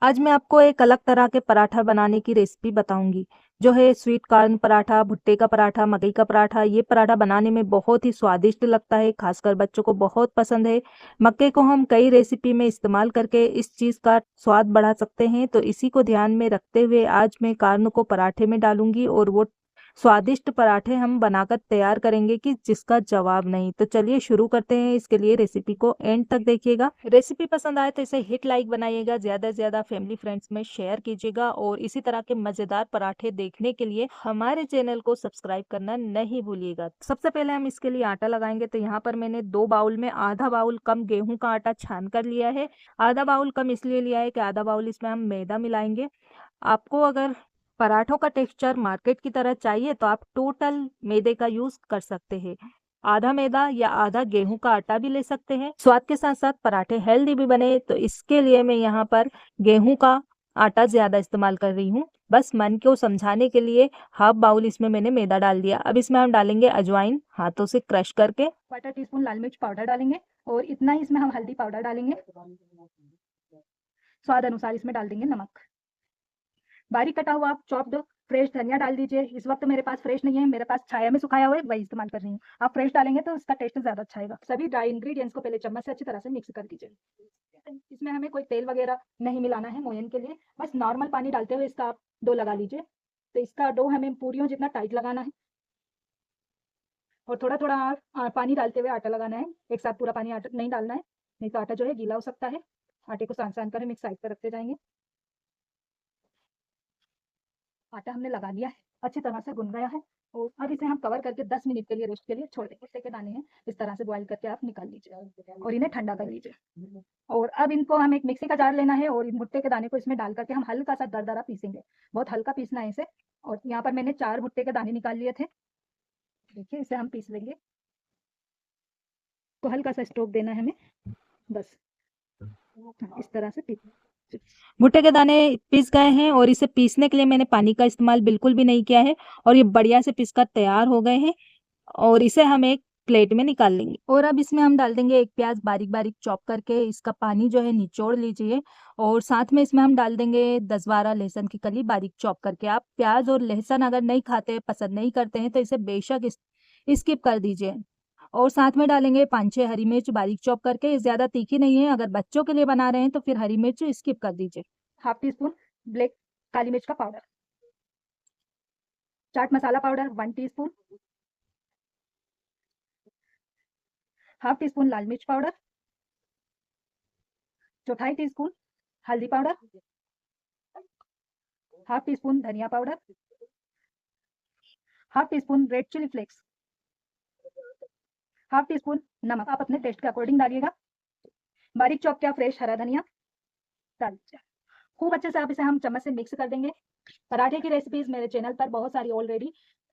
आज मैं आपको एक अलग तरह के पराठा बनाने की रेसिपी बताऊंगी जो है स्वीट कॉर्न पराठा, भुट्टे का पराठा, मकई का पराठा। ये पराठा बनाने में बहुत ही स्वादिष्ट लगता है, खासकर बच्चों को बहुत पसंद है। मक्के को हम कई रेसिपी में इस्तेमाल करके इस चीज़ का स्वाद बढ़ा सकते हैं, तो इसी को ध्यान में रखते हुए आज मैं कॉर्न को पराठे में डालूंगी और वो स्वादिष्ट पराठे हम बनाकर तैयार करेंगे कि जिसका जवाब नहीं। तो चलिए शुरू करते हैं। इसके लिए रेसिपी को एंड तक देखिएगा। रेसिपी पसंद आए तो इसे हिट लाइक बनाइएगा, ज़्यादा से ज़्यादा फैमिली फ्रेंड्स में शेयर कीजिएगा और इसी तरह के मज़ेदार पराठे देखने के लिए हमारे चैनल को सब्सक्राइब करना नहीं भूलिएगा। सबसे पहले हम इसके लिए आटा लगाएंगे, तो यहाँ पर मैंने 2 बाउल में आधा बाउल कम गेहूं का आटा छान कर लिया है। आधा बाउल कम इसलिए लिया है कि आधा बाउल इसमें हम मैदा मिलाएंगे। आपको अगर पराठों का टेक्सचर मार्केट की तरह चाहिए तो आप टोटल मैदे का यूज कर सकते हैं। आधा मैदा या आधा गेहूं का आटा भी ले सकते हैं। स्वाद के साथ साथ पराठे हेल्दी भी बने, तो इसके लिए मैं यहाँ पर गेहूं का आटा ज्यादा इस्तेमाल कर रही हूँ। बस मन को समझाने के लिए हाफ बाउल इसमें मैंने मैदा डाल दिया। अब इसमें हम डालेंगे अजवाइन हाथों से क्रश करके। क्वार्टर टी स्पून लाल मिर्च पाउडर डालेंगे और इतना ही इसमें हम हल्दी पाउडर डालेंगे। स्वाद अनुसार इसमें डाल देंगे नमक। बारीक कटा हुआ आप चॉप्ड फ्रेश धनिया डाल दीजिए। इस वक्त मेरे पास फ्रेश नहीं है, मेरे पास छाया में सुखाया हुआ है, वही इस्तेमाल कर रही हूँ। आप फ्रेश डालेंगे तो इसका टेस्ट ज़्यादा अच्छा आएगा। सभी ड्राई इंग्रेडिएंट्स को पहले चम्मच से अच्छी तरह से मिक्स कर दीजिए। इसमें हमें कोई तेल वगैरह नहीं मिलाना है मोयन के लिए, बस नॉर्मल पानी डालते हुए इसका आप डो लगा लीजिए। तो इसका डो हमें पूरियों जितना टाइट लगाना है और थोड़ा थोड़ा पानी डालते हुए आटा लगाना है। एक साथ पूरा पानी आटा नहीं डालना है, नहीं तो आटा जो है गीला हो सकता है। आटे को सान सान कर हम एक साइड पर रखते जाएंगे। आटा हमने लगा लिया है, अच्छी तरह से गुन गया है। और अब इसे हम कवर करके 10 मिनट के लिए रेस्ट के लिए छोड़ देंगे। भुट्टे के दाने हैं, इस तरह से बॉईल करके आप निकाल लीजिए और इन्हें ठंडा कर लीजिए। और अब इनको हम एक मिक्सी का जार लेना है और इन भुट्टे के दाने को इसमें डाल करके हम हल्का सा दरदरा पीसेंगे। बहुत हल्का पीसना है इसे। और यहाँ पर मैंने 4 भुट्टे के दाने निकाल लिए थे। देखिए इसे हम पीस लेंगे, तो हल्का सा स्ट्रोक देना है हमें, बस। हाँ, इस तरह से पीस। भुट्टे के दाने पीस गए हैं और इसे पीसने के लिए मैंने पानी का इस्तेमाल बिल्कुल भी नहीं किया है और ये बढ़िया से पीस कर तैयार हो गए हैं और इसे हम एक प्लेट में निकाल लेंगे। और अब इसमें हम डाल देंगे एक प्याज बारीक बारीक चॉप करके। इसका पानी जो है निचोड़ लीजिए और साथ में इसमें हम डाल देंगे 10-12 लहसुन की कली बारीक चॉप करके। आप प्याज और लहसुन अगर नहीं खाते, पसंद नहीं करते हैं, तो इसे बेशक स्किप कर दीजिए। और साथ में डालेंगे 5-6 हरी मिर्च बारीक चॉप करके। ये ज्यादा तीखी नहीं है, अगर बच्चों के लिए बना रहे हैं तो फिर हरी मिर्च स्किप कर दीजिए। हाफ टी स्पून ब्लैक काली मिर्च का powder, chaat masala powder 1 teaspoon, half teaspoon लाल मिर्च पाउडर, चौथाई टीस्पून हल्दी पाउडर, हाफ टी स्पून धनिया powder, half teaspoon red chilli flakes, half teaspoon नमक आप अपने टेस्ट के अकॉर्डिंग डालिएगा। बारीक चॉप किया फ्रेश हरा धनिया डाल दीजिए। खूब अच्छे से आप इसे हम चम्मच से मिक्स कर देंगे। पराठे की रेसिपीज मेरे चैनल पर बहुत सारी ऑलरेडी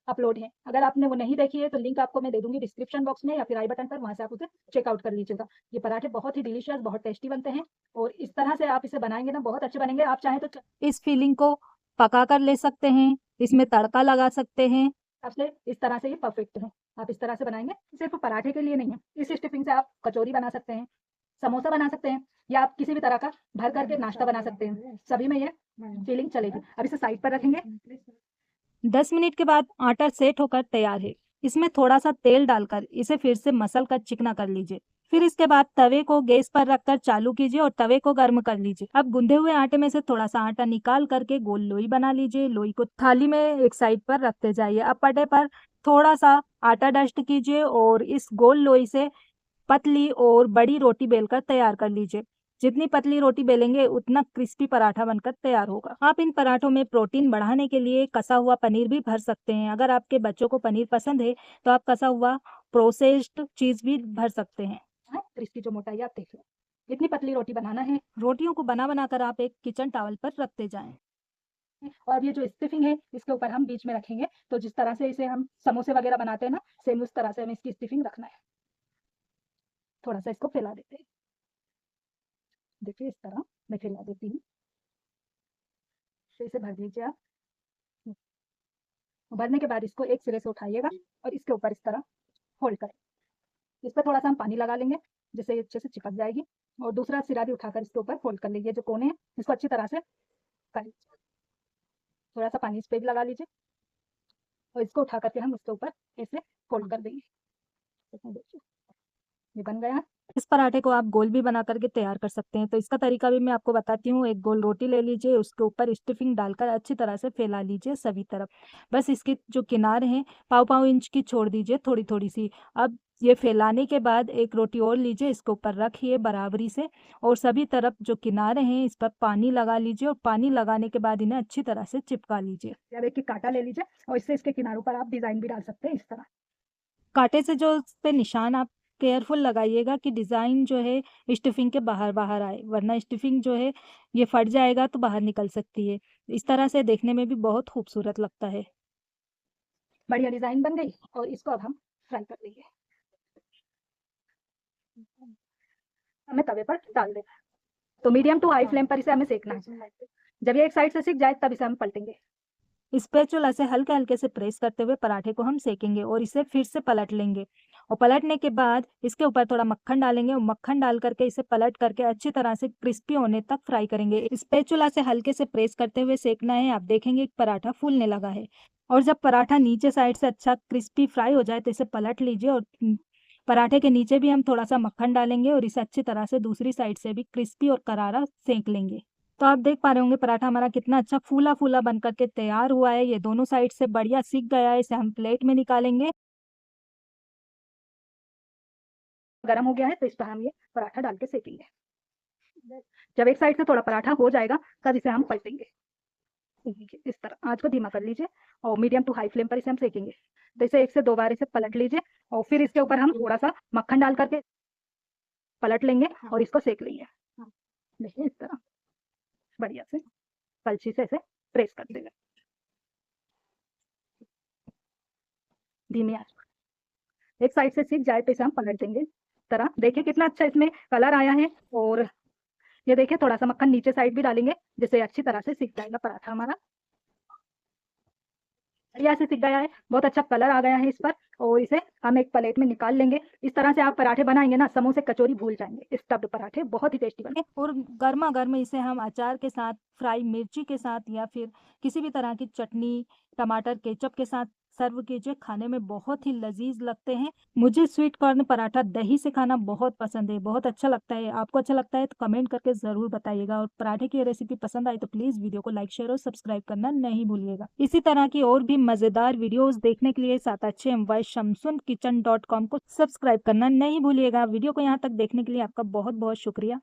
अपलोड है, अगर आपने वो नहीं देखी है तो लिंक आपको मैं दे दूंगी डिस्क्रिप्शन बॉक्स में या फिर आई बटन पर, वहां से आप उसे चेकआउट कर लीजिएगा। ये पराठे बहुत ही डिलीशियस, बहुत टेस्टी बनते हैं और इस तरह से आप इसे बनाएंगे ना बहुत अच्छे बनेंगे। आप चाहें तो इस फीलिंग को पका कर ले सकते हैं, इसमें तड़का लगा सकते हैं। आपसे इस तरह से ये परफेक्ट है। आप इस तरह से बनाएंगे, सिर्फ पराठे के लिए नहीं है, इस स्टफिंग से आप कचौरी बना सकते हैं, समोसा बना सकते हैं, या आप किसी भी तरह का भर करके नाश्ता बना सकते हैं। सभी में ये फीलिंग चलेगी। अब इसे साइड पर रखेंगे। 10 मिनट के बाद आटा सेट होकर तैयार है। इसमें थोड़ा सा तेल डालकर इसे फिर से मसल कर चिकना कर लीजिए। फिर इसके बाद तवे को गैस पर रखकर चालू कीजिए और तवे को गर्म कर लीजिए। अब गूंदे हुए आटे में से थोड़ा सा आटा निकाल करके गोल लोई बना लीजिए। लोई को थाली में एक साइड पर रखते जाइए। अब पटे पर थोड़ा सा आटा डस्ट कीजिए और इस गोल लोई से पतली और बड़ी रोटी बेलकर तैयार कर लीजिए। जितनी पतली रोटी बेलेंगे उतना क्रिस्पी पराठा बनकर तैयार होगा। आप इन पराठों में प्रोटीन बढ़ाने के लिए कसा हुआ पनीर भी भर सकते हैं। अगर आपके बच्चों को पनीर पसंद है तो आप कसा हुआ प्रोसेस्ड चीज भी भर सकते हैं। इसकी जो मोटाई आप देख लो, इतनी पतली रोटी बनाना है। रोटियों को बना बना कर आप एक किचन टॉवल पर रखते जाएं। और ये जो स्टफिंग है इसके ऊपर हम बीच में रखेंगे, तो जिस तरह से इसे हम समोसे वगैरह बनाते हैं ना, सेम उस तरह से हमें इसकी स्टफिंग रखना है। थोड़ा सा इसको फैला देते हैं। देखिए इस तरह मैं फैला देती हूँ, तो इसे भर दीजिए आप। भरने के बाद इसको एक सिरे से उठाइएगा और इसके ऊपर इस तरह होल्ड करें। इस पर थोड़ा सा हम पानी लगा लेंगे जिससे ये अच्छे से चिपक जाएगी। और दूसरा सिरा भी उठाकर इसके ऊपर फोल्ड कर लीजिए। जो कोने हैं इसको अच्छी तरह से कर लीजिए। थोड़ा सा पानी इस पे भी लगा लीजिए और इसको उठा करके हम इसके ऊपर ऐसे फोल्ड कर देंगे। देखिए ये बन गया। इस पराठे को आप गोल भी बना करके तैयार कर सकते हैं। तो इसका तरीका भी मैं आपको बताती हूँ। एक गोल रोटी ले लीजिए, उसके ऊपर स्टफिंग डालकर अच्छी तरह से फैला लीजिए सभी तरफ। बस इसके जो किनारे हैं पाव इंच की छोड़ दीजिए, थोड़ी थोड़ी सी। अब ये फैलाने के बाद एक रोटी और लीजिए, इसके ऊपर रखिए बराबरी से और सभी तरफ जो किनारे हैं इस पर पानी लगा लीजिए और पानी लगाने के बाद इन्हें अच्छी तरह से चिपका लीजिए। अब एक कांटा ले लीजिए और इससे इसके किनारों पर आप डिजाइन भी डाल सकते हैं इस तरह। कांटे से जो उस पे निशान आप केयरफुल लगाइएगा कि डिज़ाइन जो है स्टफिंग के बाहर बाहर आए, वरना स्टफिंग जो है ये फट जाएगा तो बाहर निकल सकती है। इस तरह से देखने में भी बहुत खूबसूरत लगता है। बढ़िया डिजाइन बन गई और इसको अब हम फ्राई कर लेंगे। हमें तवे पर डाल देना है। तो मीडियम टू हाई फ्लेम पर इसे हमें सेकना है। जब ये एक साइड से सिक जाए तब इसे हम पलटेंगे। स्पैचुला से हल्के हल्के से प्रेस करते हुए पराठे को हम सेकेंगे और इसे फिर से पलट लेंगे और पलटने के बाद इसके ऊपर थोड़ा मक्खन डालेंगे और मक्खन डाल करके इसे पलट करके अच्छी तरह से क्रिस्पी होने तक फ्राई करेंगे। स्पैचुला से हल्के से प्रेस करते हुए सेकना है। आप देखेंगे पराठा फूलने लगा है और जब पराठा नीचे साइड से अच्छा क्रिस्पी फ्राई हो जाए तो इसे पलट लीजिए और पराठे के नीचे भी हम थोड़ा सा मक्खन डालेंगे और इसे अच्छी तरह से दूसरी साइड से भी क्रिस्पी और करारा सेक लेंगे। तो आप देख पा रहे होंगे पराठा हमारा कितना अच्छा फूला फूला बन करके तैयार हुआ है। ये दोनों साइड से बढ़िया सिक गया है। इसे हम प्लेट में निकालेंगे। गर्म हो गया है तो इस पर हम ये पराठा डाल के सेकेंगे। जब एक साइड से थोड़ा पराठा हो जाएगा तब इसे हम पलटेंगे। इस तरह आंच को धीमा कर लीजिए और मीडियम टू हाई फ्लेम पर इसे हम सेकेंगे। तो इसे 1 से 2 बार इसे पलट लीजिए और फिर इसके ऊपर हम थोड़ा सा मक्खन डाल करके पलट लेंगे और इसको सेक लेंगे। देखिए इस तरह बढ़िया से कलछी से इसे प्रेस कर देंगे धीमी आंच पर। एक साइड से सीख जाए तो इसे हम पलट देंगे। इस तरह देखिए कितना अच्छा इसमें कलर आया है और ये देखिए थोड़ा सा मक्खन नीचे साइड भी डालेंगे जिससे अच्छी तरह से सीख जाएगा पराठा हमारा। बढ़िया से सीख गया है, बहुत अच्छा कलर आ गया है इस पर और इसे हम एक प्लेट में निकाल लेंगे। इस तरह से आप पराठे बनाएंगे ना, समोसे कचौरी भूल जाएंगे। स्टफ्ड पराठे बहुत ही टेस्टी बने और गर्मा गर्म इसे हम अचार के साथ, फ्राई मिर्ची के साथ या फिर किसी भी तरह की चटनी, टमाटर केचप के साथ सर्व कीजिए। खाने में बहुत ही लजीज लगते हैं। मुझे स्वीट कॉर्न पराठा दही से खाना बहुत पसंद है, बहुत अच्छा लगता है। आपको अच्छा लगता है तो कमेंट करके ज़रूर बताइएगा और पराठे की रेसिपी पसंद आई तो प्लीज़ वीडियो को लाइक शेयर और सब्सक्राइब करना नहीं भूलिएगा। इसी तरह की और भी मज़ेदार वीडियोस देखने के लिए SataChemY Shamsun Kitchen.com को सब्सक्राइब करना नहीं भूलिएगा। वीडियो को यहाँ तक देखने के लिए आपका बहुत बहुत शुक्रिया।